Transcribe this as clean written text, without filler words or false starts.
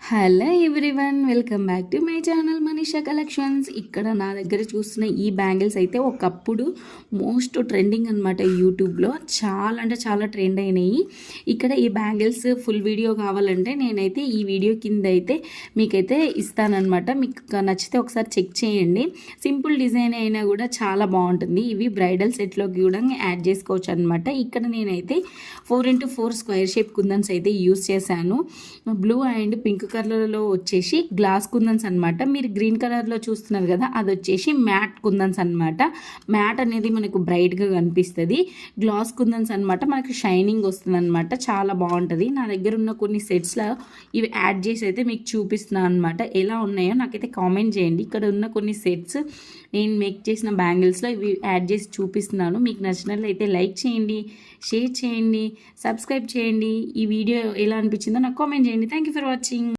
Hello everyone, welcome back to my channel Manisha collections. ఇక్కడ నా దగ్గర చూస్తున్న ఈ బ్యాంగిల్స్ అయితే ఒకప్పుడు మోస్ట్ ట్రెండింగ్ అనమాట. యూట్యూబ్లో చాలా అంటే చాలా ట్రెండ్ అయినాయి. ఇక్కడ ఈ బ్యాంగిల్స్ ఫుల్ వీడియో కావాలంటే నేనైతే ఈ వీడియో కింద అయితే మీకైతే ఇస్తానన్నమాట. మీకు నచ్చితే ఒకసారి చెక్ చేయండి. సింపుల్ డిజైన్ అయినా కూడా చాలా బాగుంటుంది. ఇవి బ్రైడల్ సెట్లోకి కూడా యాడ్ చేసుకోవచ్చు అనమాట. ఇక్కడ నేనైతే 4x4 స్క్వేర్ షేప్ కుందన్స్ అయితే యూస్ చేశాను. బ్లూ అండ్ పింక్ కలర్లో వచ్చేసి గ్లాస్ కుందన్స్ అనమాట. మీరు గ్రీన్ కలర్లో చూస్తున్నారు కదా, అది వచ్చేసి మ్యాట్ కుందన్స్ అనమాట. మ్యాట్ అనేది మనకు బ్రైట్గా కనిపిస్తుంది. గ్లాస్ కుందన్స్ అనమాట, మనకి షైనింగ్ వస్తుంది అనమాట. చాలా బాగుంటుంది. నా దగ్గర ఉన్న కొన్ని సెట్స్లో ఇవి యాడ్ చేసి అయితే మీకు చూపిస్తున్నాను అనమాట. ఎలా ఉన్నాయో నాకైతే కామెంట్ చేయండి. ఇక్కడ ఉన్న కొన్ని సెట్స్ నేను మేక్ చేసిన బ్యాంగిల్స్లో ఇవి యాడ్ చేసి చూపిస్తున్నాను. మీకు నచ్చినట్లయితే లైక్ చేయండి, షేర్ చేయండి, సబ్స్క్రైబ్ చేయండి. ఈ వీడియో ఎలా అనిపించిందో నాకు కామెంట్ చేయండి. Thank you for watching.